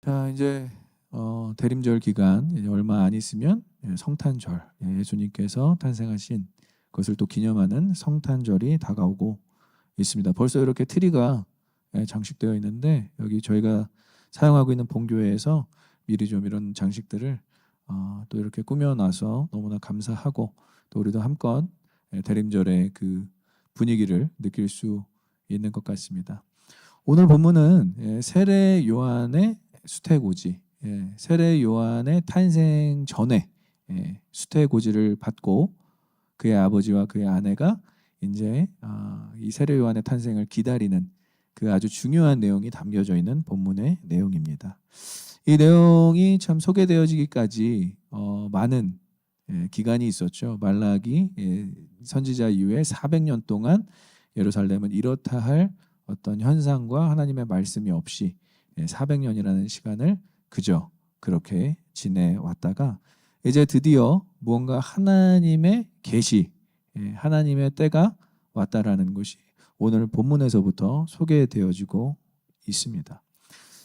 자, 이제 대림절 기간 이제 얼마 안 있으면 성탄절, 예수님께서 탄생하신 것을 또 기념하는 성탄절이 다가오고 있습니다. 벌써 이렇게 트리가 장식되어 있는데 여기 저희가 사용하고 있는 본교회에서 미리 좀 이런 장식들을 또 이렇게 꾸며놔서 너무나 감사하고 또 우리도 한껏 대림절의 그 분위기를 느낄 수 있는 것 같습니다. 오늘 본문은 세례 요한의 수태고지, 세례 요한의 탄생 전에 수태고지를 받고 그의 아버지와 그의 아내가 이제 이 세례 요한의 탄생을 기다리는 그 아주 중요한 내용이 담겨져 있는 본문의 내용입니다. 이 내용이 참 소개되어지기까지 많은 기간이 있었죠. 말라기 선지자 이후에 400년 동안 예루살렘은 이렇다 할 어떤 현상과 하나님의 말씀이 없이 400년이라는 시간을 그저 그렇게 지내왔다가 이제 드디어 무언가 하나님의 계시, 하나님의 때가 왔다라는 것이 오늘 본문에서부터 소개되어지고 있습니다.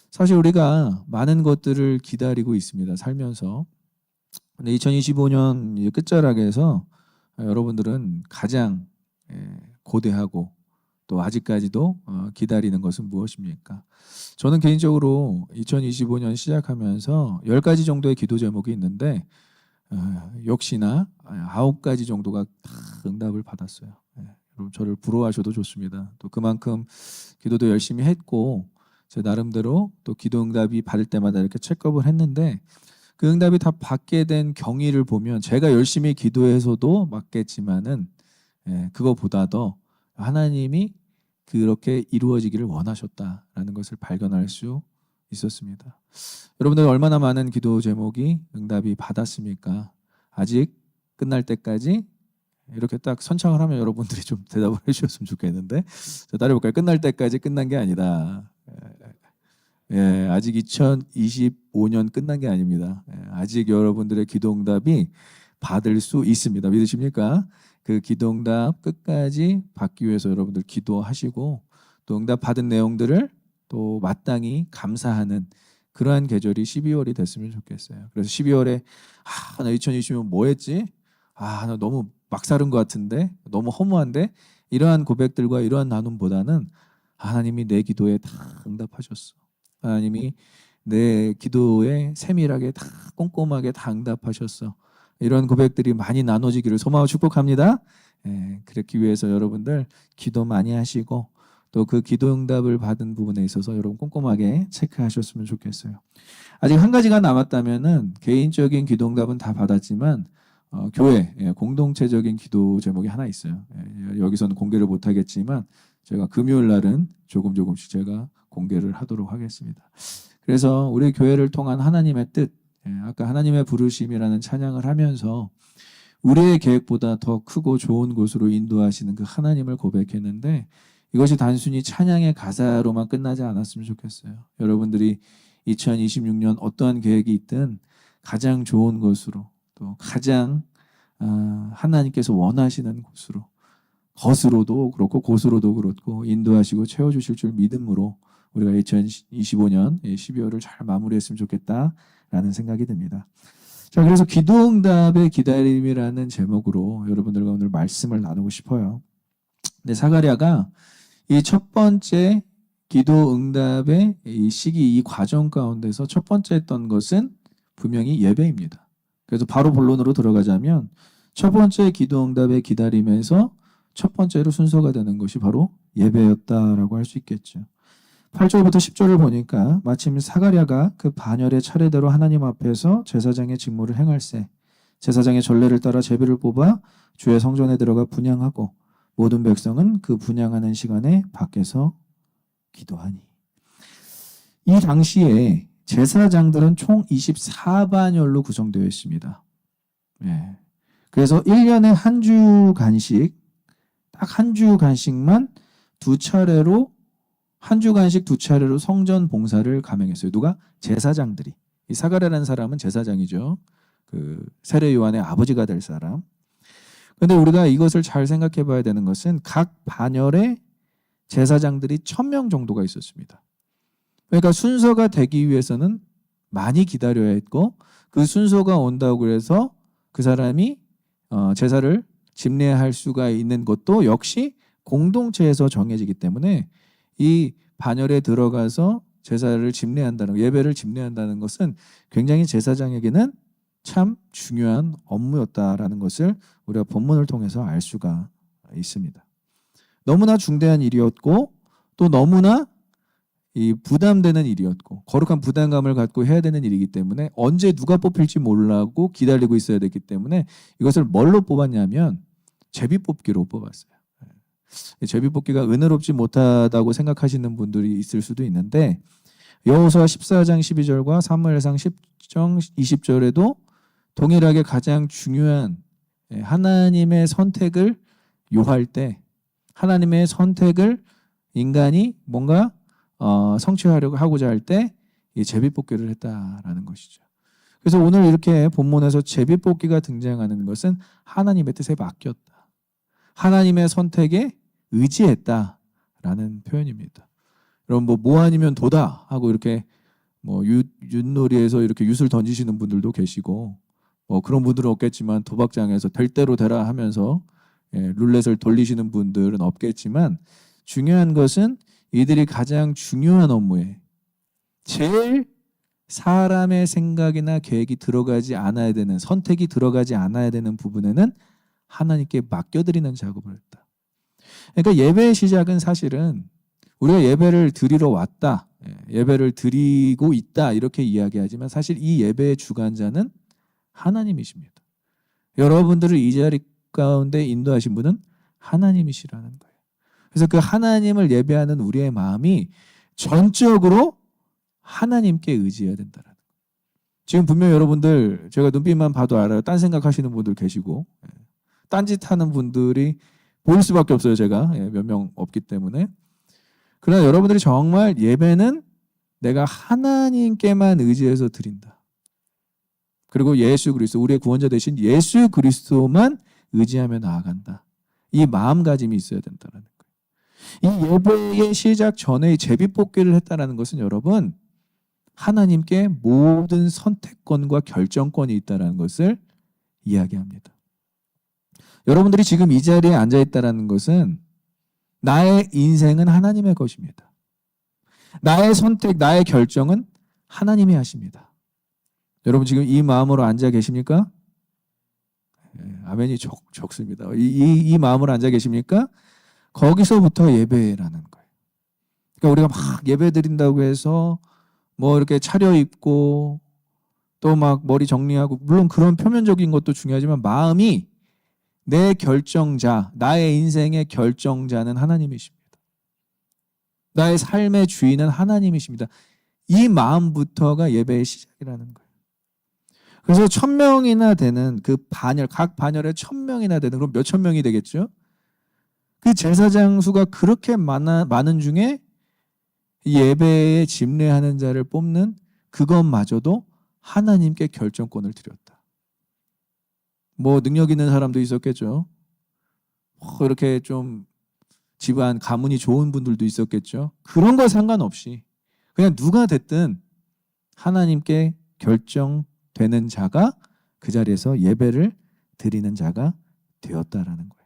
사실 우리가 많은 것들을 기다리고 있습니다. 살면서. 근데 2025년 끝자락에서 여러분들은 가장 고대하고 또 아직까지도 기다리는 것은 무엇입니까? 저는 개인적으로 2025년 시작하면서 10가지 정도의 기도 제목이 있는데 역시나 9가지 정도가 다 응답을 받았어요. 여러분 저를 부러워하셔도 좋습니다. 또 그만큼 기도도 열심히 했고 제 나름대로 또 기도 응답이 받을 때마다 이렇게 체크업을 했는데 그 응답이 다 받게 된 경위를 보면 제가 열심히 기도해서도 맞겠지만은 그거보다 더 하나님이 그렇게 이루어지기를 원하셨다라는 것을 발견할 수 있었습니다. 여러분들 얼마나 많은 기도 제목이 응답이 받았습니까? 아직 끝날 때까지 이렇게 딱 선창을 하면 여러분들이 좀 대답을 해주셨으면 좋겠는데 자, 따라해볼까요? 끝날 때까지 끝난 게 아니다. 아직 2025년 끝난 게 아닙니다. 아직 여러분들의 기도 응답이 받을 수 있습니다. 믿으십니까? 그 기도 응답 끝까지 받기 위해서 여러분들 기도하시고 또 응답 받은 내용들을 또 마땅히 감사하는 그러한 계절이 12월이 됐으면 좋겠어요. 그래서 12월에 나 2020년 뭐 했지? 나 너무 막 살은 것 같은데 너무 허무한데 이러한 고백들과 이러한 나눔보다는 하나님이 내 기도에 다 응답하셨어. 하나님이 내 기도에 세밀하게 다 꼼꼼하게 다 응답하셨어. 이런 고백들이 많이 나눠지기를 소망하고 축복합니다. 그렇기 위해서 여러분들 기도 많이 하시고 또 그 기도 응답을 받은 부분에 있어서 여러분 꼼꼼하게 체크하셨으면 좋겠어요. 아직 한 가지가 남았다면은 개인적인 기도 응답은 다 받았지만 교회 공동체적인 기도 제목이 하나 있어요. 여기서는 공개를 못 하겠지만 제가 금요일 날은 조금씩 제가 공개를 하도록 하겠습니다. 그래서 우리 교회를 통한 하나님의 뜻, 아까 하나님의 부르심이라는 찬양을 하면서 우리의 계획보다 더 크고 좋은 곳으로 인도하시는 그 하나님을 고백했는데 이것이 단순히 찬양의 가사로만 끝나지 않았으면 좋겠어요. 여러분들이 2026년 어떠한 계획이 있든 가장 좋은 곳으로 또 가장 하나님께서 원하시는 곳으로 것으로도 그렇고 곳으로도 그렇고 인도하시고 채워주실 줄 믿음으로 우리가 2025년 12월을 잘 마무리했으면 좋겠다라는 생각이 듭니다. 자, 그래서 기도응답의 기다림이라는 제목으로 여러분들과 오늘 말씀을 나누고 싶어요. 근데 사가랴가 이 첫 번째 기도응답의 이 시기, 이 과정 가운데서 첫 번째 했던 것은 분명히 예배입니다. 그래서 바로 본론으로 들어가자면 첫 번째 기도응답의 기다림에서 첫 번째로 순서가 되는 것이 바로 예배였다라고 할 수 있겠죠. 8절부터 10절을 보니까 마침 사가랴가 그 반열의 차례대로 하나님 앞에서 제사장의 직무를 행할세 제사장의 전례를 따라 제비를 뽑아 주의 성전에 들어가 분향하고 모든 백성은 그 분향하는 시간에 밖에서 기도하니. 이 당시에 제사장들은 총 24반열로 구성되어 있습니다. 그래서 1년에 한 주 간식, 딱 한 주 간식만 두 차례로 한 주 간식 두 차례로 성전 봉사를 감행했어요. 누가? 제사장들이. 이 사가랴라는 사람은 제사장이죠. 그 세례 요한의 아버지가 될 사람. 그런데 우리가 이것을 잘 생각해 봐야 되는 것은 각 반열에 제사장들이 1000명 정도가 있었습니다. 그러니까 순서가 되기 위해서는 많이 기다려야 했고 그 순서가 온다고 그래서 그 사람이 제사를 집례할 수가 있는 것도 역시 공동체에서 정해지기 때문에 이 반열에 들어가서 제사를 집례한다는 예배를 집례한다는 것은 굉장히 제사장에게는 참 중요한 업무였다라는 것을 우리가 본문을 통해서 알 수가 있습니다. 너무나 중대한 일이었고 또 너무나 이 부담되는 일이었고 거룩한 부담감을 갖고 해야 되는 일이기 때문에 언제 누가 뽑힐지 몰라고 기다리고 있어야 됐기 때문에 이것을 뭘로 뽑았냐면 제비뽑기로 뽑았어요. 제비뽑기가 은혜롭지 못하다고 생각하시는 분들이 있을 수도 있는데 여호수아 14장 12절과 사무엘상 10장 20절에도 동일하게 가장 중요한 하나님의 선택을 요할 때 하나님의 선택을 인간이 뭔가 성취하려고 하고자 할 때 이 제비뽑기를 했다라는 것이죠. 그래서 오늘 이렇게 본문에서 제비뽑기가 등장하는 것은 하나님의 뜻에 맡겼다. 하나님의 선택에 의지했다라는 표현입니다. 여러분 뭐 아니면 도다 하고 이렇게 뭐 윷놀이에서 이렇게 윷을 던지시는 분들도 계시고 뭐 그런 분들은 없겠지만 도박장에서 될 대로 되라 하면서 룰렛을 돌리시는 분들은 없겠지만 중요한 것은 이들이 가장 중요한 업무에 제일 사람의 생각이나 계획이 들어가지 않아야 되는 선택이 들어가지 않아야 되는 부분에는 하나님께 맡겨드리는 작업을 했다. 그러니까 예배의 시작은 사실은 우리가 예배를 드리러 왔다, 예배를 드리고 있다 이렇게 이야기하지만 사실 이 예배의 주관자는 하나님이십니다. 여러분들을 이 자리 가운데 인도하신 분은 하나님이시라는 거예요. 그래서 그 하나님을 예배하는 우리의 마음이 전적으로 하나님께 의지해야 된다는 거예요. 지금 분명 여러분들 제가 눈빛만 봐도 알아요. 딴 생각하시는 분들 계시고 딴짓하는 분들이 보일 수밖에 없어요. 제가 몇 명 없기 때문에. 그러나 여러분들이 정말 예배는 내가 하나님께만 의지해서 드린다. 그리고 예수 그리스도 우리의 구원자 되신 예수 그리스도만 의지하며 나아간다. 이 마음가짐이 있어야 된다는 거예요. 이 예배의 시작 전에 제비뽑기를 했다는 것은 여러분 하나님께 모든 선택권과 결정권이 있다는 것을 이야기합니다. 여러분들이 지금 이 자리에 앉아 있다는 것은 나의 인생은 하나님의 것입니다. 나의 선택, 나의 결정은 하나님이 하십니다. 여러분 지금 이 마음으로 앉아 계십니까? 아멘이 적습니다. 이 마음으로 앉아 계십니까? 거기서부터 예배라는 거예요. 그러니까 우리가 막 예배 드린다고 해서 뭐 이렇게 차려입고 또 막 머리 정리하고 물론 그런 표면적인 것도 중요하지만 마음이 내 결정자, 나의 인생의 결정자는 하나님이십니다. 나의 삶의 주인은 하나님이십니다. 이 마음부터가 예배의 시작이라는 거예요. 그래서 1000명이나 되는 그 반열, 각 반열에 1000명이나 되는 그럼 몇천 명이 되겠죠? 그 제사장 수가 그렇게 많은 중에 예배에 집례하는 자를 뽑는 그것마저도 하나님께 결정권을 드렸다. 뭐 능력 있는 사람도 있었겠죠. 이렇게 좀 집안 가문이 좋은 분들도 있었겠죠. 그런 거 상관없이 그냥 누가 됐든 하나님께 결정되는 자가 그 자리에서 예배를 드리는 자가 되었다라는 거예요.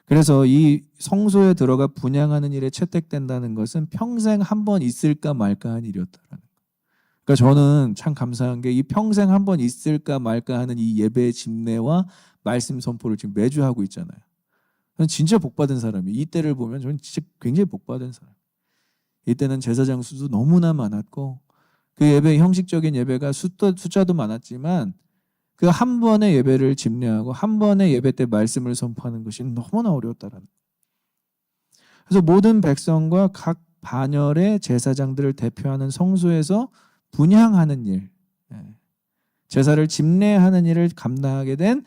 그래서 이 성소에 들어가 분향하는 일에 채택된다는 것은 평생 한 번 있을까 말까 한 일이었다라는 거예요. 그러니까 저는 참 감사한 게 이 평생 한 번 있을까 말까 하는 이 예배의 집례와 말씀 선포를 지금 매주 하고 있잖아요. 저는 진짜 복받은 사람이에요. 이때를 보면 저는 진짜 굉장히 복받은 사람. 이때는 제사장 수도 너무나 많았고 그 예배 형식적인 예배가 숫자도 많았지만 그 한 번의 예배를 집례하고 한 번의 예배 때 말씀을 선포하는 것이 너무나 어려웠다라는 거예요. 그래서 모든 백성과 각 반열의 제사장들을 대표하는 성소에서 분향하는 일, 제사를 집례하는 일을 감당하게 된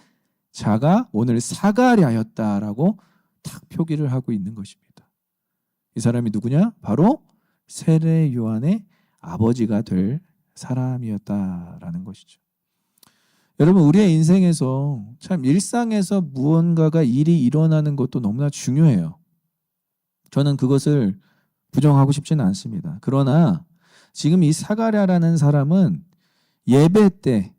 자가 오늘 사가랴였다라고 탁 표기를 하고 있는 것입니다. 이 사람이 누구냐? 바로 세례 요한의 아버지가 될 사람이었다라는 것이죠. 여러분 우리의 인생에서 참 일상에서 무언가가 일이 일어나는 것도 너무나 중요해요. 저는 그것을 부정하고 싶지는 않습니다. 그러나 지금 이 사가랴라는 사람은 예배 때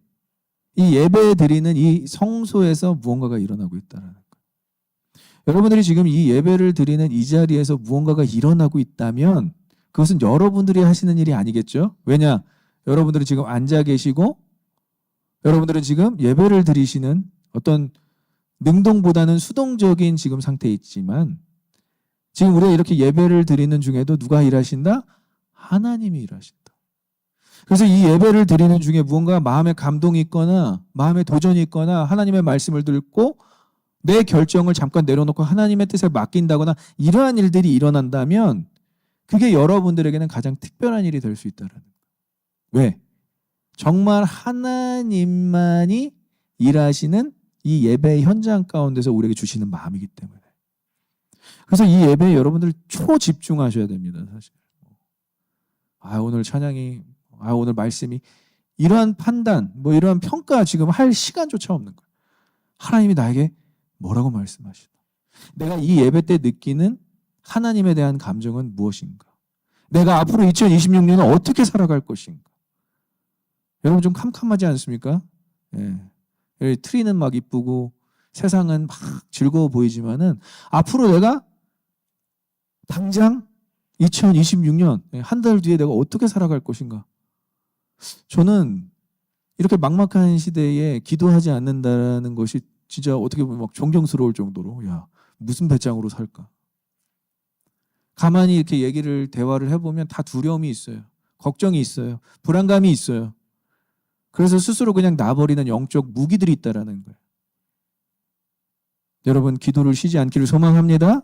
이 예배 드리는 이 성소에서 무언가가 일어나고 있다는 거예요. 여러분들이 지금 이 예배를 드리는 이 자리에서 무언가가 일어나고 있다면 그것은 여러분들이 하시는 일이 아니겠죠? 왜냐? 여러분들은 지금 앉아 계시고 여러분들은 지금 예배를 드리시는 어떤 능동보다는 수동적인 지금 상태에 있지만 지금 우리가 이렇게 예배를 드리는 중에도 누가 일하신다? 하나님이 일하신다. 그래서 이 예배를 드리는 중에 무언가 마음에 감동이 있거나 마음에 도전이 있거나 하나님의 말씀을 듣고 내 결정을 잠깐 내려놓고 하나님의 뜻에 맡긴다거나 이러한 일들이 일어난다면 그게 여러분들에게는 가장 특별한 일이 될 수 있다는 거예요. 왜? 정말 하나님만이 일하시는 이 예배 현장 가운데서 우리에게 주시는 마음이기 때문에. 그래서 이 예배에 여러분들 초집중하셔야 됩니다. 사실. 오늘 찬양이 오늘 말씀이 이러한 판단 이러한 평가 지금 할 시간조차 없는 거예요. 하나님이 나에게 뭐라고 말씀하시나? 내가 이 예배 때 느끼는 하나님에 대한 감정은 무엇인가? 내가 앞으로 2026년은 어떻게 살아갈 것인가? 여러분 좀 캄캄하지 않습니까? 예. 트리는 막 이쁘고 세상은 막 즐거워 보이지만은 앞으로 내가 당장 2026년 한 달 뒤에 내가 어떻게 살아갈 것인가? 저는 이렇게 막막한 시대에 기도하지 않는다는 것이 진짜 어떻게 보면 막 존경스러울 정도로 무슨 배짱으로 살까? 가만히 이렇게 대화를 해보면 다 두려움이 있어요. 걱정이 있어요. 불안감이 있어요. 그래서 스스로 그냥 놔버리는 영적 무기들이 있다라는 거예요. 여러분 기도를 쉬지 않기를 소망합니다.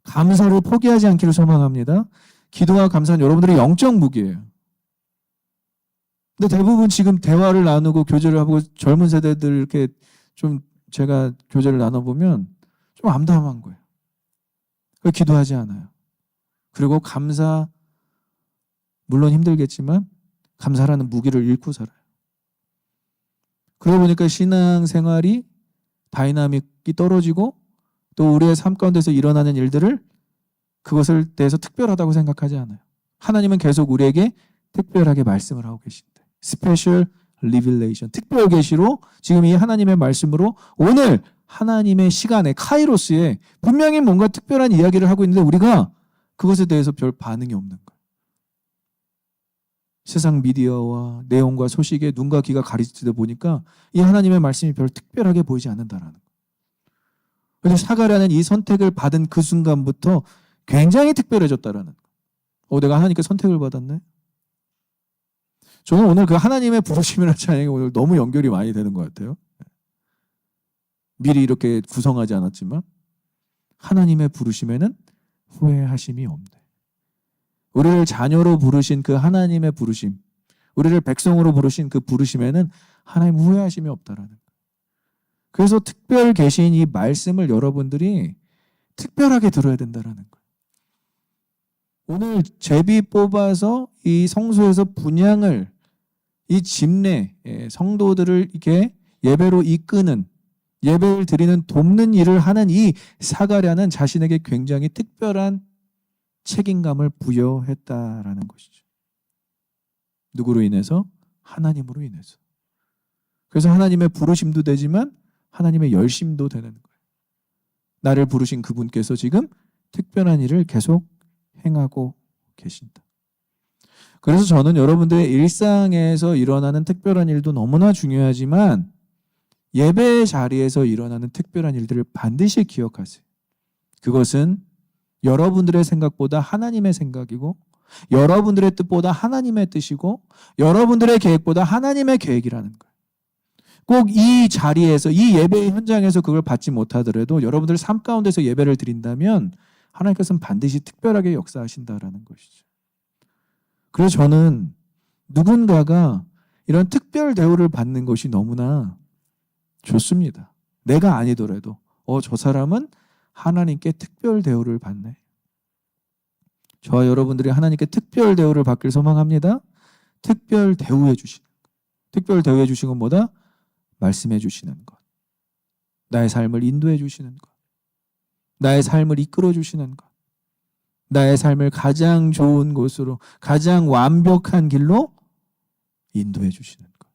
감사를 포기하지 않기를 소망합니다. 기도와 감사는 여러분들의 영적 무기예요. 근데 대부분 지금 대화를 나누고 교제를 하고 젊은 세대들 이렇게 좀 제가 교제를 나눠보면 좀 암담한 거예요. 기도하지 않아요. 그리고 감사 물론 힘들겠지만 감사라는 무기를 잃고 살아요. 그러고 보니까 신앙생활이 다이나믹이 떨어지고 또 우리의 삶 가운데서 일어나는 일들을 그것을 대해서 특별하다고 생각하지 않아요. 하나님은 계속 우리에게 특별하게 말씀을 하고 계신데 스페셜 리빌레이션 특별 계시로 지금 이 하나님의 말씀으로 오늘 하나님의 시간에 카이로스에 분명히 뭔가 특별한 이야기를 하고 있는데 우리가 그것에 대해서 별 반응이 없는 거예요. 세상 미디어와 내용과 소식에 눈과 귀가 가리지다 보니까 이 하나님의 말씀이 별 특별하게 보이지 않는다라는 거예요. 그래서 사가랴는 이 선택을 받은 그 순간부터 굉장히 특별해졌다라는 거예요. 내가 하나님께 선택을 받았네. 저는 오늘 그 하나님의 부르심이라는 찬양이 오늘 너무 연결이 많이 되는 것 같아요. 미리 이렇게 구성하지 않았지만 하나님의 부르심에는 후회하심이 없네. 우리를 자녀로 부르신 그 하나님의 부르심, 우리를 백성으로 부르신 그 부르심에는 하나님 후회하심이 없다라는 거예요. 그래서 특별 계신 이 말씀을 여러분들이 특별하게 들어야 된다라는 거예요. 오늘 제비 뽑아서 이 성소에서 분향을 이 집내 성도들을 이렇게 예배로 이끄는 예배를 드리는 돕는 일을 하는 이 사가랴는 자신에게 굉장히 특별한 책임감을 부여했다라는 것이죠. 누구로 인해서? 하나님으로 인해서. 그래서 하나님의 부르심도 되지만 하나님의 열심도 되는 거예요. 나를 부르신 그분께서 지금 특별한 일을 계속 행하고 계신다. 그래서 저는 여러분들의 일상에서 일어나는 특별한 일도 너무나 중요하지만 예배 자리에서 일어나는 특별한 일들을 반드시 기억하세요. 그것은 여러분들의 생각보다 하나님의 생각이고 여러분들의 뜻보다 하나님의 뜻이고 여러분들의 계획보다 하나님의 계획이라는 거예요. 꼭 이 자리에서 이 예배 현장에서 그걸 받지 못하더라도 여러분들 삶 가운데서 예배를 드린다면 하나님께서는 반드시 특별하게 역사하신다라는 것이죠. 그래서 저는 누군가가 이런 특별 대우를 받는 것이 너무나 좋습니다. 내가 아니더라도 저 사람은 하나님께 특별 대우를 받네. 저와 여러분들이 하나님께 특별 대우를 받길 소망합니다. 특별 대우해 주시는 것. 특별 대우해 주시는 건 뭐다? 말씀해 주시는 것. 나의 삶을 인도해 주시는 것. 나의 삶을 이끌어 주시는 것. 나의 삶을 가장 좋은 곳으로, 가장 완벽한 길로 인도해 주시는 것.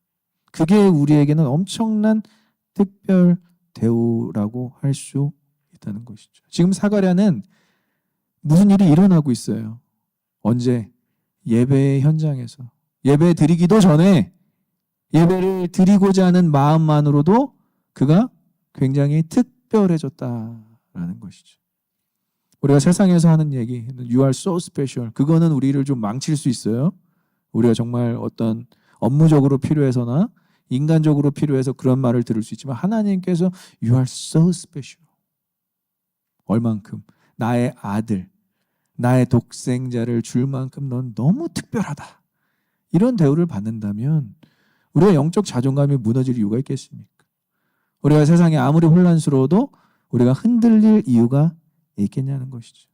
그게 우리에게는 엄청난 특별 대우라고 할 수 있다는 것이죠. 지금 사가랴는 무슨 일이 일어나고 있어요. 언제? 예배의 현장에서. 예배 드리기도 전에 예배를 드리고자 하는 마음만으로도 그가 굉장히 특별해졌다라는 것이죠. 우리가 세상에서 하는 얘기, You are so special. 그거는 우리를 좀 망칠 수 있어요. 우리가 정말 어떤 업무적으로 필요해서나 인간적으로 필요해서 그런 말을 들을 수 있지만 하나님께서 You are so special. 얼만큼? 나의 아들, 나의 독생자를 줄 만큼 넌 너무 특별하다. 이런 대우를 받는다면 우리가 영적 자존감이 무너질 이유가 있겠습니까? 우리가 세상에 아무리 혼란스러워도 우리가 흔들릴 이유가 있겠냐는 것이죠.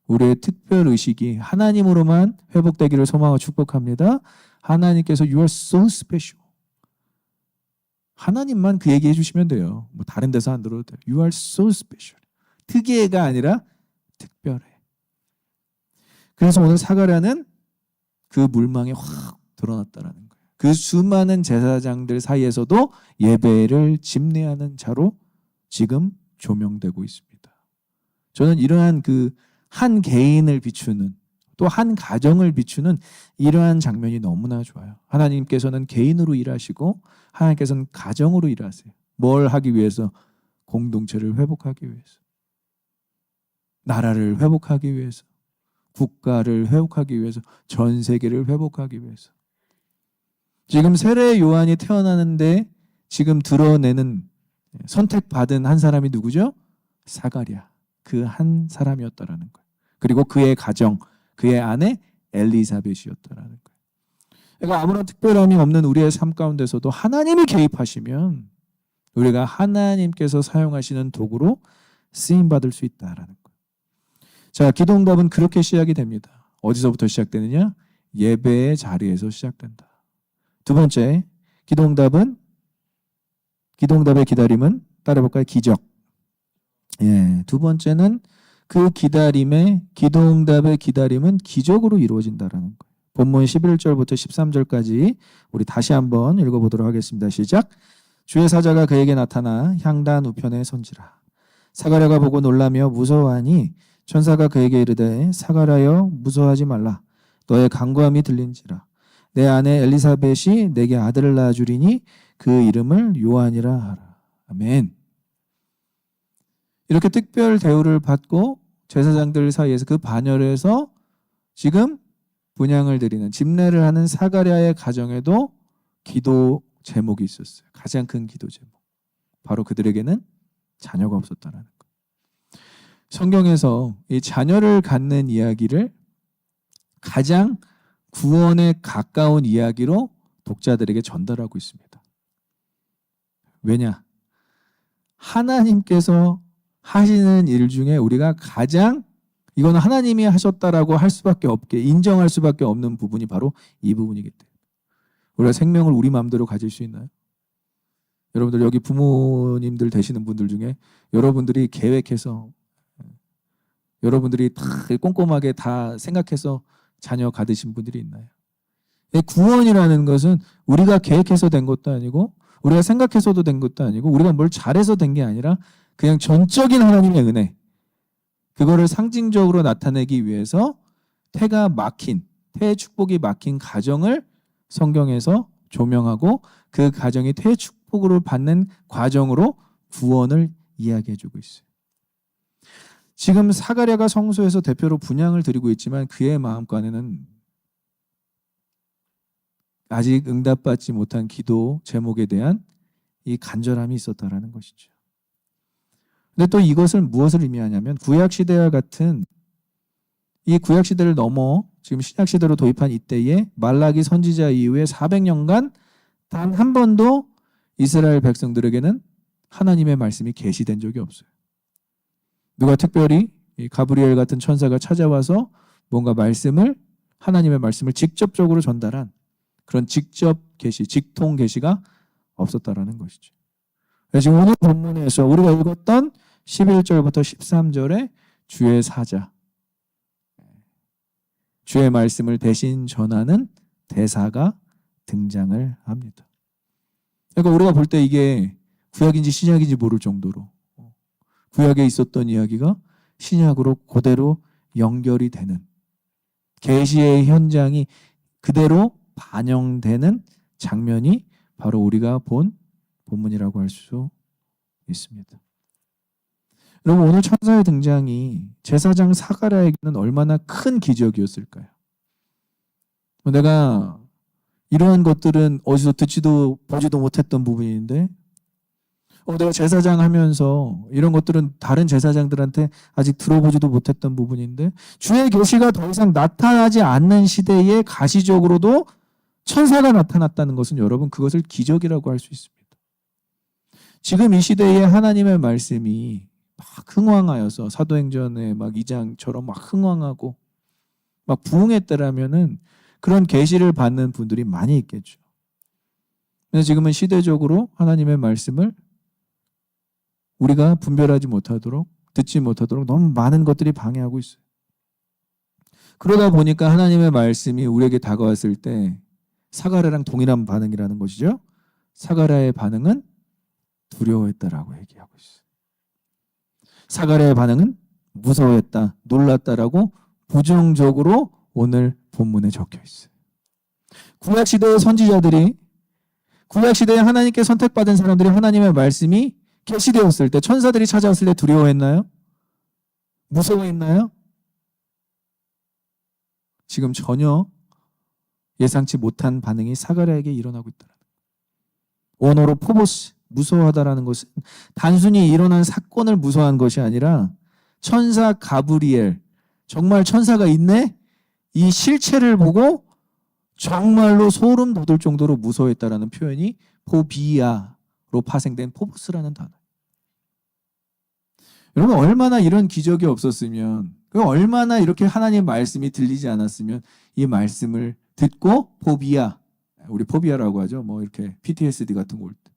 우리의 특별의식이 하나님으로만 회복되기를 소망하고 축복합니다. 하나님께서 You are so special. 하나님만 그 얘기 해주시면 돼요. 뭐 다른 데서 안 들어도 돼요. You are so special. 특이해가 아니라 특별해. 그래서 오늘 사가랴는 그 물망에 확 드러났다라는 거예요. 그 수많은 제사장들 사이에서도 예배를 집례하는 자로 지금 조명되고 있습니다. 저는 이러한 그 한 개인을 비추는 또 한 가정을 비추는 이러한 장면이 너무나 좋아요. 하나님께서는 개인으로 일하시고 하나님께서는 가정으로 일하세요. 뭘 하기 위해서? 공동체를 회복하기 위해서. 나라를 회복하기 위해서. 국가를 회복하기 위해서. 전 세계를 회복하기 위해서. 지금 세례 요한이 태어나는데 지금 드러내는 선택받은 한 사람이 누구죠? 사가랴. 그 한 사람이었다라는 거예요. 그리고 그의 가정, 그의 아내 엘리사벳이었다라는 거예요. 그러니까 아무런 특별함이 없는 우리의 삶 가운데서도 하나님이 개입하시면 우리가 하나님께서 사용하시는 도구로 쓰임받을 수 있다라는 거예요. 자, 기도응답은 그렇게 시작이 됩니다. 어디서부터 시작되느냐? 예배의 자리에서 시작된다. 두 번째, 기도응답의 기다림은 따라해볼까요? 기적. 예, 두 번째는 그 기도응답의 기다림은 기적으로 이루어진다라는 거예요. 본문 11절부터 13절까지 우리 다시 한번 읽어보도록 하겠습니다. 시작. 주의 사자가 그에게 나타나 향단 우편에 선지라. 사가랴가 보고 놀라며 무서워하니 천사가 그에게 이르되 사가랴여 무서워하지 말라. 너의 간구함이 들린지라. 내 아내 엘리사벳이 내게 아들을 낳아주리니 그 이름을 요한이라 하라. 아멘. 이렇게 특별 대우를 받고 제사장들 사이에서 그 반열에서 지금 분향을 드리는 집례를 하는 사가랴의 가정에도 기도 제목이 있었어요. 가장 큰 기도 제목. 바로 그들에게는 자녀가 없었다는 것. 성경에서 이 자녀를 갖는 이야기를 가장 구원에 가까운 이야기로 독자들에게 전달하고 있습니다. 왜냐? 하나님께서 하시는 일 중에 우리가 가장 이건 하나님이 하셨다라고 할 수밖에 없게 인정할 수밖에 없는 부분이 바로 이 부분이기 때문에 우리가 생명을 우리 마음대로 가질 수 있나요? 여러분들 여기 부모님들 되시는 분들 중에 여러분들이 계획해서 여러분들이 다 꼼꼼하게 다 생각해서 자녀 가지신 분들이 있나요? 구원이라는 것은 우리가 계획해서 된 것도 아니고 우리가 생각해서도 된 것도 아니고 우리가 뭘 잘해서 된 게 아니라 그냥 전적인 하나님의 은혜, 그거를 상징적으로 나타내기 위해서 태의 축복이 막힌 가정을 성경에서 조명하고 그 가정이 태의 축복으로 받는 과정으로 구원을 이야기해주고 있어요. 지금 사가랴가 성소에서 대표로 분향을 드리고 있지만 그의 마음간에는 아직 응답받지 못한 기도 제목에 대한 이 간절함이 있었다라는 것이죠. 근데 또 이것을 무엇을 의미하냐면 구약시대와 같은 이 구약시대를 넘어 지금 신약시대로 도입한 이때에 말라기 선지자 이후에 400년간 단 한 번도 이스라엘 백성들에게는 하나님의 말씀이 계시된 적이 없어요. 누가 특별히 가브리엘 같은 천사가 찾아와서 뭔가 하나님의 말씀을 직접적으로 전달한 그런 직접 계시, 직통 계시가 없었다라는 것이죠. 지금 오늘 본문에서 우리가 읽었던 11절부터 13절에 주의 사자, 주의 말씀을 대신 전하는 대사가 등장을 합니다. 그러니까 우리가 볼 때 이게 구약인지 신약인지 모를 정도로 구약에 있었던 이야기가 신약으로 그대로 연결이 되는, 계시의 현장이 그대로 반영되는 장면이 바로 우리가 본 본문이라고 할 수 있습니다. 여러분, 오늘 천사의 등장이 제사장 사가랴에게는 얼마나 큰 기적이었을까요? 내가 이러한 것들은 어디서 듣지도 보지도 못했던 부분인데 내가 제사장 하면서 이런 것들은 다른 제사장들한테 아직 들어보지도 못했던 부분인데 주의 계시가 더 이상 나타나지 않는 시대에 가시적으로도 천사가 나타났다는 것은 여러분 그것을 기적이라고 할 수 있습니다. 지금 이 시대에 하나님의 말씀이 막 흥왕하여서 사도행전의 막 2장처럼 막 흥왕하고 막 부흥했더라면은 그런 계시를 받는 분들이 많이 있겠죠. 근데 지금은 시대적으로 하나님의 말씀을 우리가 분별하지 못하도록, 듣지 못하도록 너무 많은 것들이 방해하고 있어요. 그러다 보니까 하나님의 말씀이 우리에게 다가왔을 때 사가랴랑 동일한 반응이라는 것이죠. 사가랴의 반응은 두려워했다라고 얘기하고 있어요. 사가랴의 반응은 무서워했다, 놀랐다라고 부정적으로 오늘 본문에 적혀 있어요. 구약시대의 선지자들이, 구약시대에 하나님께 선택받은 사람들이 하나님의 말씀이 계시되었을 때, 천사들이 찾아왔을 때 두려워했나요? 무서워했나요? 지금 전혀 예상치 못한 반응이 사가랴에게 일어나고 있다는 거예요. 원어로 포보스, 무서워하다라는 것은 단순히 일어난 사건을 무서워한 것이 아니라 천사 가브리엘, 정말 천사가 있네? 이 실체를 보고 정말로 소름 돋을 정도로 무서워했다라는 표현이 포비아로 파생된 포보스라는 단어. 여러분, 얼마나 이런 기적이 없었으면, 얼마나 이렇게 하나님의 말씀이 들리지 않았으면 이 말씀을 듣고 포비아, 우리 포비아라고 하죠. 뭐 이렇게 PTSD 같은 거 올 때.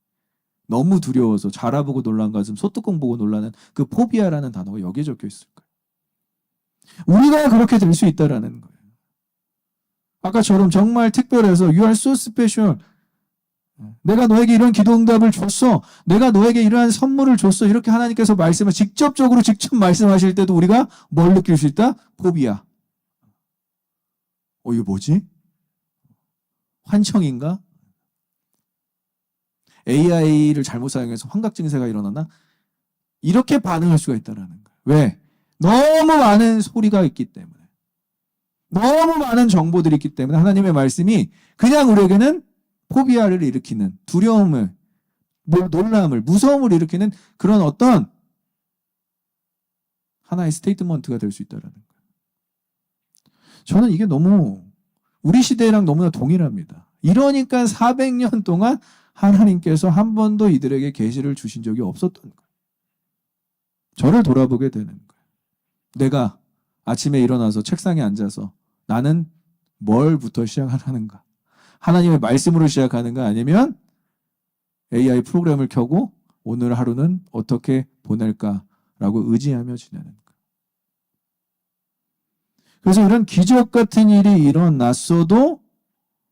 너무 두려워서 자라보고 놀란 가슴, 소뚜껑 보고 놀라는 그 포비아라는 단어가 여기에 적혀 있을 거예요. 우리가 그렇게 될 수 있다라는 거예요. 아까처럼 정말 특별해서 You are so special. 내가 너에게 이런 기도 응답을 줬어. 내가 너에게 이러한 선물을 줬어. 이렇게 하나님께서 말씀을 직접 말씀하실 때도 우리가 뭘 느낄 수 있다? 포비아. 이거 뭐지? 환청인가? AI를 잘못 사용해서 환각 증세가 일어나나? 이렇게 반응할 수가 있다는 거예요. 왜? 너무 많은 소리가 있기 때문에. 너무 많은 정보들이 있기 때문에 하나님의 말씀이 그냥 우리에게는 포비아를 일으키는, 두려움을, 놀람을, 무서움을 일으키는 그런 어떤 하나의 스테이트먼트가 될 수 있다는 거예요. 저는 이게 너무 우리 시대랑 너무나 동일합니다. 이러니까 400년 동안 하나님께서 한 번도 이들에게 계시를 주신 적이 없었던 거예요. 저를 돌아보게 되는 거예요. 내가 아침에 일어나서 책상에 앉아서 나는 뭘부터 시작하는가? 하나님의 말씀으로 시작하는가? 아니면 AI 프로그램을 켜고 오늘 하루는 어떻게 보낼까라고 의지하며 지내는 거예요. 그래서 이런 기적 같은 일이 일어났어도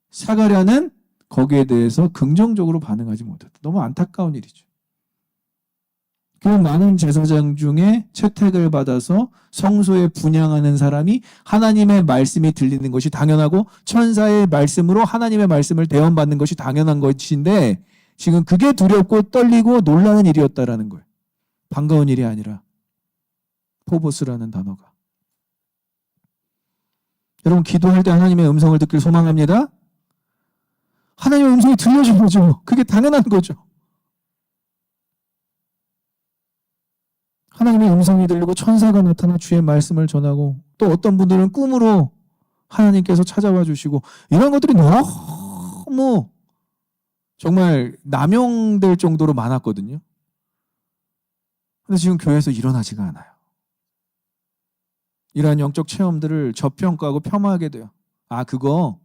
사가랴는 거기에 대해서 긍정적으로 반응하지 못했다. 너무 안타까운 일이죠. 그 많은 제사장 중에 채택을 받아서 성소에 분향하는 사람이 하나님의 말씀이 들리는 것이 당연하고 천사의 말씀으로 하나님의 말씀을 대언받는 것이 당연한 것인데 지금 그게 두렵고 떨리고 놀라는 일이었다라는 거예요. 반가운 일이 아니라 포보스라는 단어가. 여러분, 기도할 때 하나님의 음성을 듣길 소망합니다. 하나님의 음성이 들려준 거죠. 그게 당연한 거죠. 하나님의 음성이 들리고 천사가 나타나 주의 말씀을 전하고 또 어떤 분들은 꿈으로 하나님께서 찾아와 주시고 이런 것들이 너무 정말 남용될 정도로 많았거든요. 근데 지금 교회에서 일어나지가 않아요. 이러한 영적 체험들을 저평가하고 폄하하게 돼요. 그거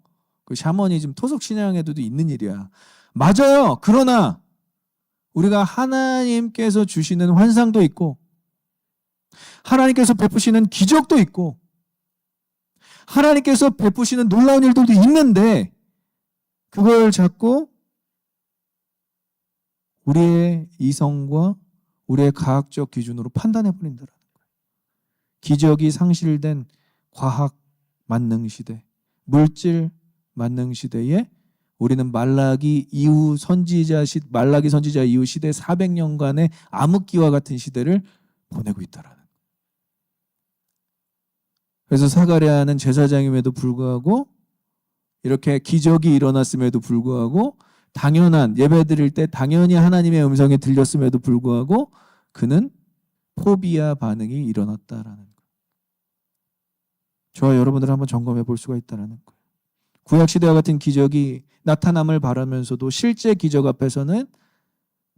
그 샤머니즘 토속 신앙에도 있는 일이야. 맞아요. 그러나 우리가 하나님께서 주시는 환상도 있고 하나님께서 베푸시는 기적도 있고 하나님께서 베푸시는 놀라운 일들도 있는데 그걸 자꾸 우리의 이성과 우리의 과학적 기준으로 판단해 버린다는 거예요. 기적이 상실된 과학 만능 시대, 물질 만능 시대에 우리는 말라기 선지자 이후 시대 400년간의 암흑기와 같은 시대를 보내고 있다라는 거예요. 그래서 사가랴는 제사장임에도 불구하고 이렇게 기적이 일어났음에도 불구하고 당연한 예배 드릴 때 당연히 하나님의 음성이 들렸음에도 불구하고 그는 포비아 반응이 일어났다라는 거예요. 저와 여러분들 한번 점검해 볼 수가 있다는 거예요. 구약시대와 같은 기적이 나타남을 바라면서도 실제 기적 앞에서는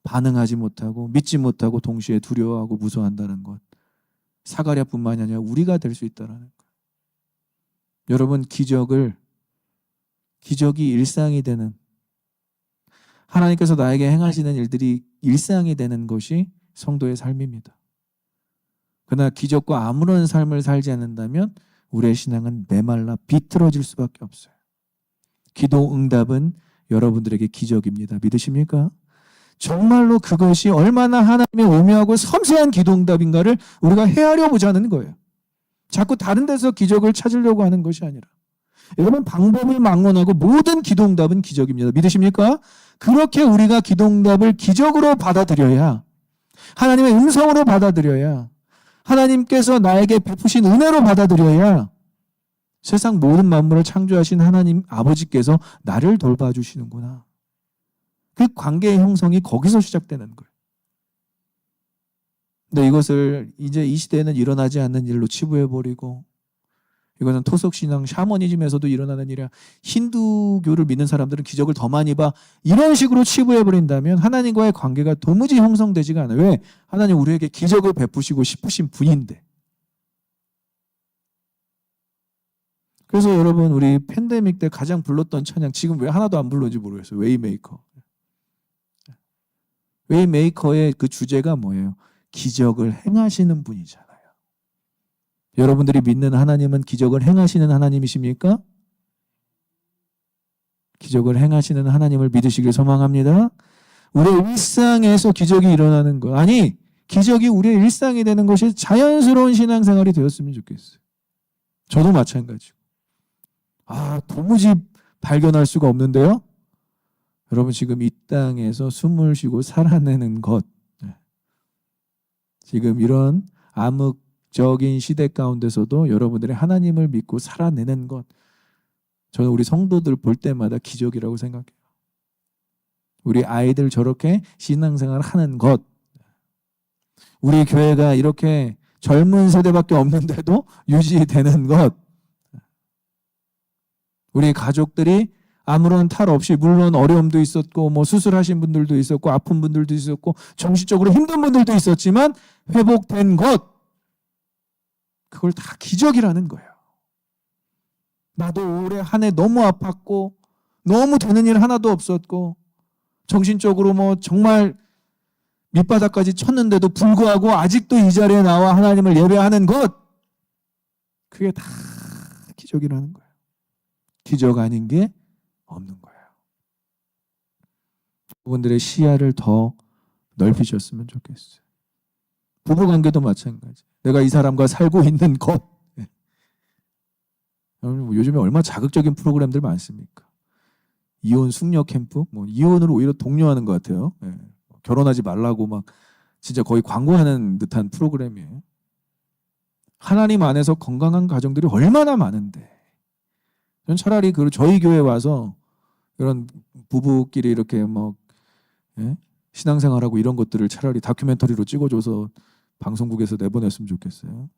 반응하지 못하고 믿지 못하고 동시에 두려워하고 무서워한다는 것. 사가랴뿐만이 아니라 우리가 될 수 있다는 거예요. 여러분, 기적이 일상이 되는, 하나님께서 나에게 행하시는 일들이 일상이 되는 것이 성도의 삶입니다. 그러나 기적과 아무런 삶을 살지 않는다면 우리의 신앙은 메말라 비틀어질 수밖에 없어요. 기도 응답은 여러분들에게 기적입니다. 믿으십니까? 정말로 그것이 얼마나 하나님의 오묘하고 섬세한 기도 응답인가를 우리가 헤아려 보자는 거예요. 자꾸 다른 데서 기적을 찾으려고 하는 것이 아니라, 여러분, 방법을 막론하고 모든 기도 응답은 기적입니다. 믿으십니까? 그렇게 우리가 기도 응답을 기적으로 받아들여야, 하나님의 음성으로 받아들여야, 하나님께서 나에게 베푸신 은혜로 받아들여야 세상 모든 만물을 창조하신 하나님 아버지께서 나를 돌봐주시는구나. 그 관계의 형성이 거기서 시작되는 거예요. 근데 이것을 이제 이 시대에는 일어나지 않는 일로 치부해버리고, 이거는 토속신앙, 샤머니즘에서도 일어나는 일이야. 힌두교를 믿는 사람들은 기적을 더 많이 봐. 이런 식으로 치부해버린다면 하나님과의 관계가 도무지 형성되지가 않아요. 왜? 하나님 우리에게 기적을 베푸시고 싶으신 분인데. 그래서 여러분, 우리 팬데믹 때 가장 불렀던 찬양, 지금 왜 하나도 안 불러는지 모르겠어요. 웨이메이커. 웨이메이커의 그 주제가 뭐예요? 기적을 행하시는 분이잖아요. 여러분들이 믿는 하나님은 기적을 행하시는 하나님이십니까? 기적을 행하시는 하나님을 믿으시길 소망합니다. 우리의 일상에서 기적이 일어나는 것, 아니, 기적이 우리의 일상이 되는 것이 자연스러운 신앙생활이 되었으면 좋겠어요. 저도 마찬가지고. 도무지 발견할 수가 없는데요. 여러분, 지금 이 땅에서 숨을 쉬고 살아내는 것, 지금 이런 암흑적인 시대 가운데서도 여러분들이 하나님을 믿고 살아내는 것, 저는 우리 성도들 볼 때마다 기적이라고 생각해요. 우리 아이들 저렇게 신앙생활 하는 것, 우리 교회가 이렇게 젊은 세대밖에 없는데도 유지되는 것, 우리 가족들이 아무런 탈 없이, 물론 어려움도 있었고 뭐 수술하신 분들도 있었고 아픈 분들도 있었고 정신적으로 힘든 분들도 있었지만 회복된 것, 그걸 다 기적이라는 거예요. 나도 올해 한 해 너무 아팠고 너무 되는 일 하나도 없었고 정신적으로 뭐 정말 밑바닥까지 쳤는데도 불구하고 아직도 이 자리에 나와 하나님을 예배하는 것, 그게 다 기적이라는 거예요. 기적 아닌 게 없는 거예요. 여러분들의 시야를 더 넓히셨으면 좋겠어요. 부부관계도 마찬가지. 내가 이 사람과 살고 있는 것. 요즘에 얼마나 자극적인 프로그램들 많습니까? 이혼 숙녀 캠프, 뭐 이혼으로 오히려 독려하는 것 같아요. 결혼하지 말라고 막 진짜 거의 광고하는 듯한 프로그램이에요. 하나님 안에서 건강한 가정들이 얼마나 많은데, 전 차라리 저희 교회 와서 이런 부부끼리 이렇게 뭐 신앙생활하고 이런 것들을 차라리 다큐멘터리로 찍어줘서 방송국에서 내보냈으면 좋겠어요.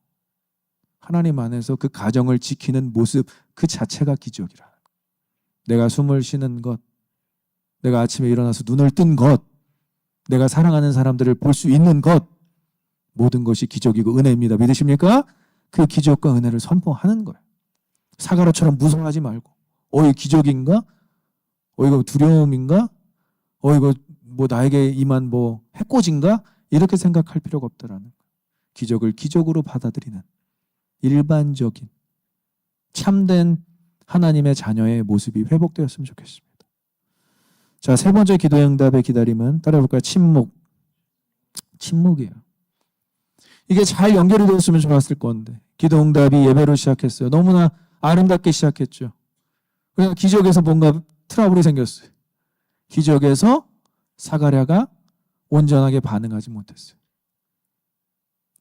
하나님 안에서 그 가정을 지키는 모습 그 자체가 기적이라. 내가 숨을 쉬는 것, 내가 아침에 일어나서 눈을 뜬 것, 내가 사랑하는 사람들을 볼 수 있는 것, 모든 것이 기적이고 은혜입니다. 믿으십니까? 그 기적과 은혜를 선포하는 거예요. 사가랴처럼 무서워하지 말고, 이거 기적인가? 이거 두려움인가? 이거 뭐 나에게 임한 뭐 해코지인가? 이렇게 생각할 필요가 없다라는 거예요. 기적을 기적으로 받아들이는 일반적인 참된 하나님의 자녀의 모습이 회복되었으면 좋겠습니다. 자, 세 번째 기도의 응답의 기다림은 따라해볼까요? 침묵. 침묵이에요. 이게 잘 연결이 되었으면 좋았을 건데 기도 응답이 예배로 시작했어요. 너무나 아름답게 시작했죠. 그러나 기적에서 뭔가 트러블이 생겼어요. 기적에서 사가랴가 온전하게 반응하지 못했어요.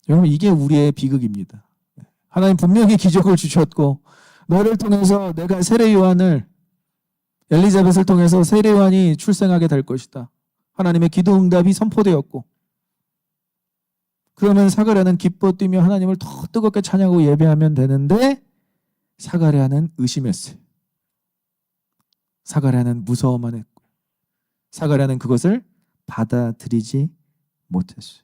여러분, 이게 우리의 비극입니다. 하나님 분명히 기적을 주셨고 너를 통해서 내가 세례 요한을 엘리자벳을 통해서 세례 요한이 출생하게 될 것이다. 하나님의 기도 응답이 선포되었고 그러면 사가랴는 기뻐 뛰며 하나님을 더 뜨겁게 찬양하고 예배하면 되는데 사가랴는 의심했어요. 사가랴는 무서워만 했고 사가랴는 그것을 받아들이지 못했어요.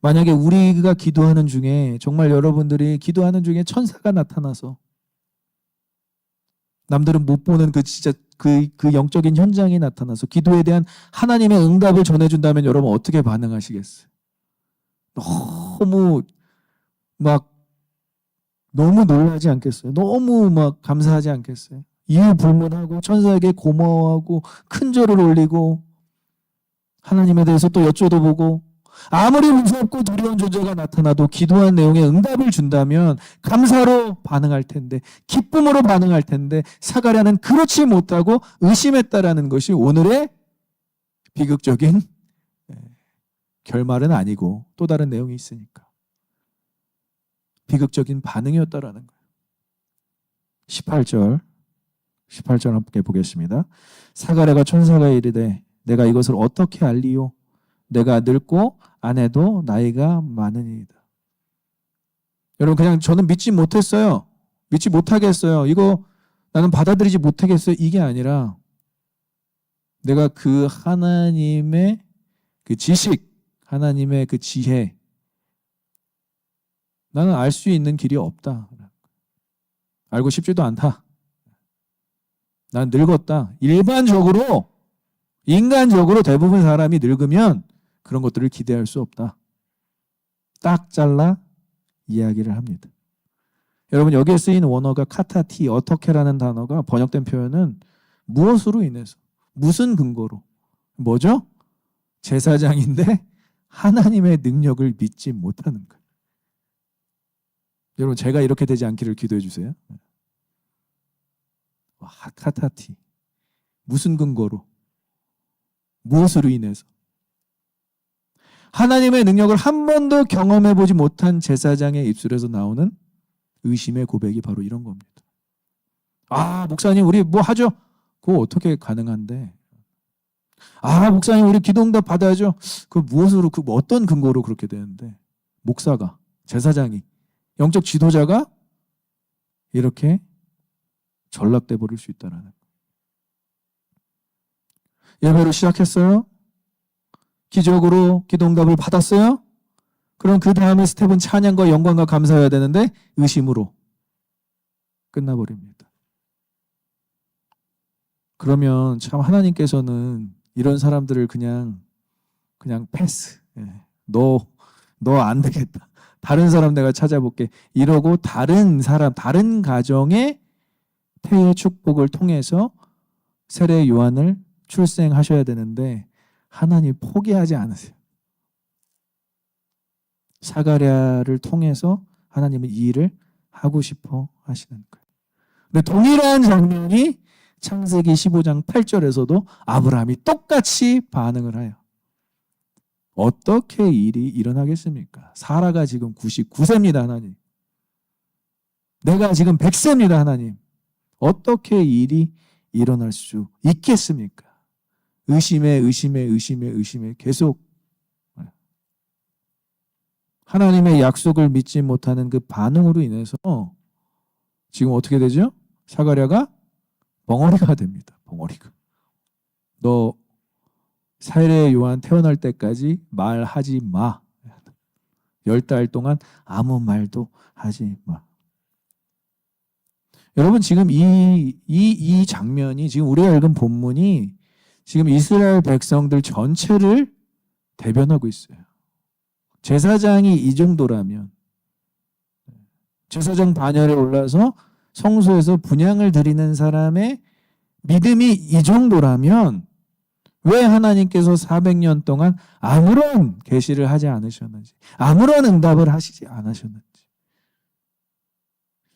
만약에 우리가 기도하는 중에 정말 여러분들이 기도하는 중에 천사가 나타나서 남들은 못 보는 그 영적인 현장이 나타나서 기도에 대한 하나님의 응답을 전해준다면 여러분 어떻게 반응하시겠어요? 너무 놀라지 않겠어요? 너무 감사하지 않겠어요? 이유 불문하고 천사에게 고마워하고 큰 절을 올리고 하나님에 대해서 또 여쭤도 보고 아무리 무섭고 두려운 존재가 나타나도 기도한 내용에 응답을 준다면 감사로 반응할 텐데 기쁨으로 반응할 텐데 사가랴는 그렇지 못하고 의심했다라는 것이 오늘의 비극적인 결말은 아니고 또 다른 내용이 있으니까 비극적인 반응이었다라는 거예요. 18절 함께 보겠습니다. 사가랴가 천사가 이르되 내가 이것을 어떻게 알리요? 내가 늙고 아내도 나이가 많으니이다. 여러분, 그냥 저는 믿지 못했어요. 믿지 못하겠어요. 이거 나는 받아들이지 못하겠어요. 이게 아니라 내가 그 하나님의 그 지식, 하나님의 그 지혜, 나는 알 수 있는 길이 없다. 알고 싶지도 않다. 난 늙었다. 인간적으로 대부분 사람이 늙으면 그런 것들을 기대할 수 없다. 딱 잘라 이야기를 합니다. 여러분, 여기에 쓰인 원어가 카타티, 어떻게라는 단어가 번역된 표현은 무엇으로 인해서, 무슨 근거로, 뭐죠? 제사장인데 하나님의 능력을 믿지 못하는 거예요. 여러분, 제가 이렇게 되지 않기를 기도해 주세요. 카타티, 무슨 근거로, 무엇으로 인해서 하나님의 능력을 한 번도 경험해 보지 못한 제사장의 입술에서 나오는 의심의 고백이 바로 이런 겁니다. 목사님 우리 뭐 하죠? 그거 어떻게 가능한데? 목사님 우리 기도응답 받아야죠. 그 무엇으로, 어떤 근거로 그렇게 되는데? 목사가, 제사장이, 영적 지도자가 이렇게 전락돼 버릴 수 있다라는 거예요. 예배로 시작했어요. 기적으로 기도응답을 받았어요. 그럼 그 다음에 스텝은 찬양과 영광과 감사해야 되는데 의심으로 끝나버립니다. 그러면 참 하나님께서는 이런 사람들을 그냥 패스. 너 안 되겠다. 다른 사람 내가 찾아볼게. 이러고 다른 가정의 태의 축복을 통해서 세례 요한을 출생하셔야 되는데 하나님 포기하지 않으세요. 사가랴를 통해서 하나님은 이 일을 하고 싶어 하시는 거예요. 근데 동일한 장면이 창세기 15장 8절에서도 아브라함이 똑같이 반응을 해요. 어떻게 일이 일어나겠습니까? 사라가 지금 99세입니다, 하나님. 내가 지금 100세입니다, 하나님. 어떻게 일이 일어날 수 있겠습니까? 의심에 계속 하나님의 약속을 믿지 못하는 그 반응으로 인해서 지금 어떻게 되죠? 사가랴가 벙어리가 됩니다. 벙어리가. 너 세례 요한 태어날 때까지 말하지 마. 10달 동안 아무 말도 하지 마. 여러분, 지금 이 장면이, 지금 우리가 읽은 본문이 지금 이스라엘 백성들 전체를 대변하고 있어요. 제사장이 이 정도라면, 제사장 반열에 올라서 성소에서 분향을 드리는 사람의 믿음이 이 정도라면 왜 하나님께서 400년 동안 아무런 계시를 하지 않으셨는지, 아무런 응답을 하시지 않으셨는지.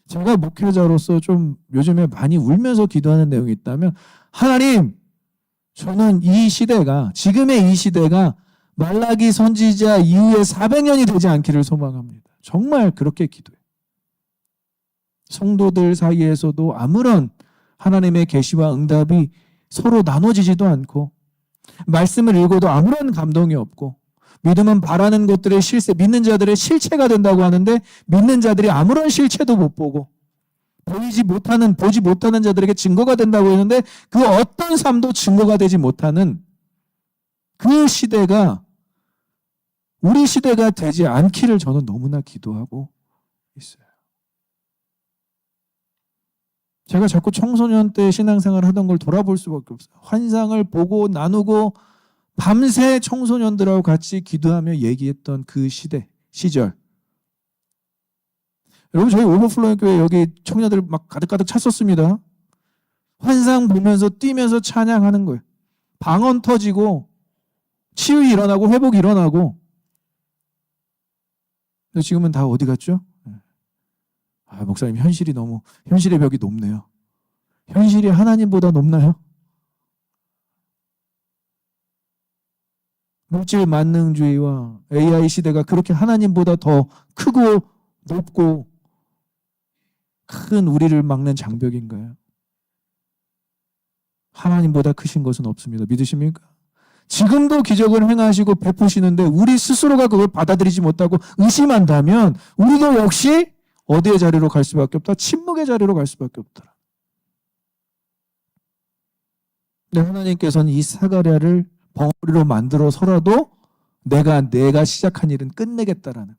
제가 목회자로서 좀 요즘에 많이 울면서 기도하는 내용이 있다면, 하나님, 저는 이 시대가, 지금의 이 시대가 말라기 선지자 이후에 400년이 되지 않기를 소망합니다. 정말 그렇게 기도해요. 성도들 사이에서도 아무런 하나님의 계시와 응답이 서로 나눠지지도 않고, 말씀을 읽어도 아무런 감동이 없고, 믿음은 바라는 것들의 실체, 믿는 자들의 실체가 된다고 하는데 믿는 자들이 아무런 실체도 못 보고, 보지 못하는 자들에게 증거가 된다고 했는데 그 어떤 삶도 증거가 되지 못하는 그 시대가 우리 시대가 되지 않기를 저는 너무나 기도하고 있어요. 제가 자꾸 청소년 때 신앙생활 하던 걸 돌아볼 수밖에 없어요. 환상을 보고 나누고 밤새 청소년들하고 같이 기도하며 얘기했던 그 시절. 여러분, 저희 오버플로잉 교회 여기 청년들 막 가득가득 찼었습니다. 환상 보면서 뛰면서 찬양하는 거예요. 방언 터지고 치유 일어나고 회복 일어나고. 근데 지금은 다 어디 갔죠? 목사님, 현실의 벽이 높네요. 현실이 하나님보다 높나요? 물질 만능주의와 AI 시대가 그렇게 하나님보다 더 크고 높고 큰 우리를 막는 장벽인가요? 하나님보다 크신 것은 없습니다. 믿으십니까? 지금도 기적을 행하시고 베푸시는데 우리 스스로가 그걸 받아들이지 못하고 의심한다면 우리도 역시 어디의 자리로 갈 수밖에 없다? 침묵의 자리로 갈 수밖에 없다. 근데 하나님께서는 이 사가랴를 벙어리로 만들어서라도 내가 시작한 일은 끝내겠다라는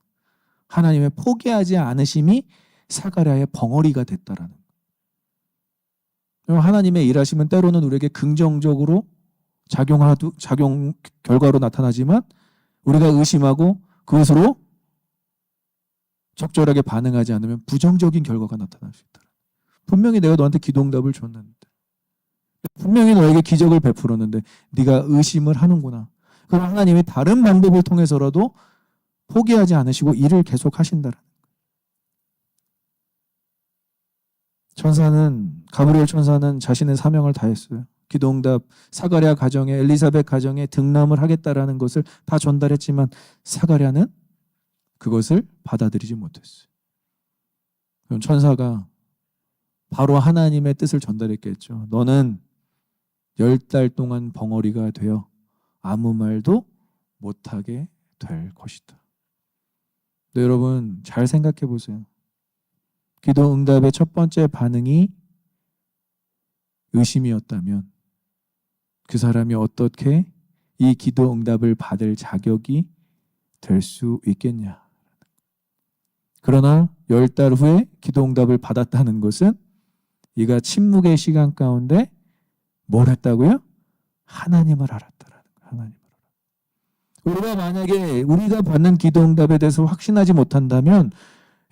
하나님의 포기하지 않으심이 사가랴의 벙어리가 됐다라는. 하나님의 일하심은 때로는 우리에게 긍정적으로 작용 결과로 나타나지만 우리가 의심하고 그것으로 적절하게 반응하지 않으면 부정적인 결과가 나타날 수 있다. 분명히 내가 너한테 기도응답을 줬는데, 분명히 너에게 기적을 베풀었는데 네가 의심을 하는구나. 그럼 하나님이 다른 방법을 통해서라도 포기하지 않으시고 일을 계속 하신다. 가브리엘 천사는 자신의 사명을 다했어요. 기도응답, 사가랴 가정에, 엘리사벳 가정에 등남을 하겠다라는 것을 다 전달했지만 사가랴는 그것을 받아들이지 못했어요. 그럼 천사가 바로 하나님의 뜻을 전달했겠죠. 너는 10달 동안 벙어리가 되어 아무 말도 못하게 될 것이다. 네, 여러분 잘 생각해 보세요. 기도 응답의 첫 번째 반응이 의심이었다면 그 사람이 어떻게 이 기도 응답을 받을 자격이 될 수 있겠냐. 그러나 10달 후에 기도 응답을 받았다는 것은 이가 침묵의 시간 가운데 뭘 했다고요? 하나님을 알았다라는 거예요. 하나님을. 우리가 만약에 우리가 받는 기도 응답에 대해서 확신하지 못한다면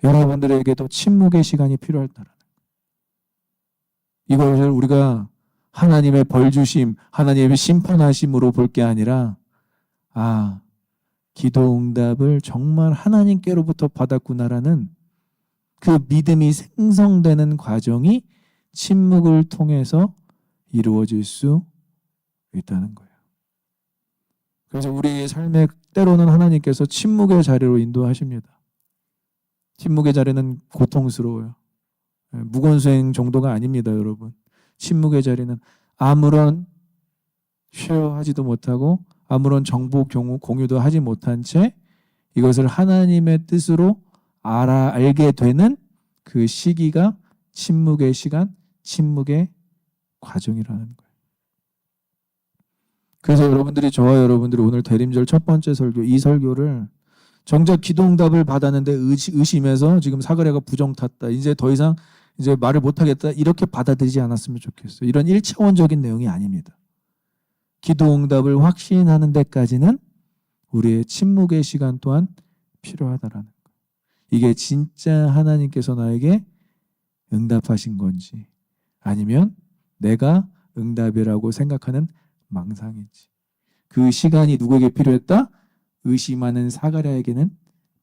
여러분들에게도 침묵의 시간이 필요하다라는 거예요. 이것을 우리가 하나님의 벌주심, 하나님의 심판하심으로 볼 게 아니라 기도 응답을 정말 하나님께로부터 받았구나라는 그 믿음이 생성되는 과정이 침묵을 통해서 이루어질 수 있다는 거예요. 그래서 우리의 삶에 때로는 하나님께서 침묵의 자리로 인도하십니다. 침묵의 자리는 고통스러워요. 무건수행 정도가 아닙니다, 여러분. 침묵의 자리는 아무런 쉐어하지도 못하고 아무런 정보 공유도 하지 못한 채 이것을 하나님의 뜻으로 알게 되는 그 시기가 침묵의 시간, 침묵의 과정이라는 거예요. 그래서 저와 여러분들이 오늘 대림절 첫 번째 설교, 이 설교를 정작 기도응답을 받았는데 의심해서 지금 사가랴가 부정 탔다. 이제 더 이상 말을 못하겠다. 이렇게 받아들이지 않았으면 좋겠어요. 이런 1차원적인 내용이 아닙니다. 기도응답을 확신하는 데까지는 우리의 침묵의 시간 또한 필요하다라는 거예요. 이게 진짜 하나님께서 나에게 응답하신 건지, 아니면 내가 응답이라고 생각하는 망상인지. 그 시간이 누구에게 필요했다? 의심하는 사가랴에게는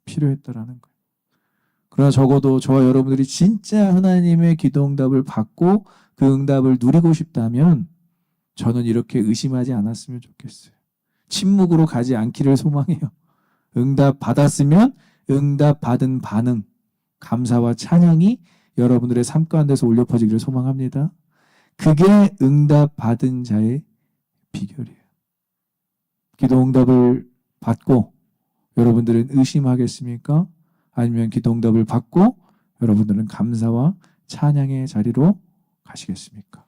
필요했다라는 거예요. 그러나 적어도 저와 여러분들이 진짜 하나님의 기도 응답을 받고 그 응답을 누리고 싶다면 저는 이렇게 의심하지 않았으면 좋겠어요. 침묵으로 가지 않기를 소망해요. 응답 받았으면 응답 받은 반응, 감사와 찬양이 여러분들의 삶 가운데서 울려 퍼지기를 소망합니다. 그게 응답 받은 자의 비결이에요. 기도 응답을 받고 여러분들은 의심하겠습니까? 아니면 기도 응답을 받고 여러분들은 감사와 찬양의 자리로 가시겠습니까?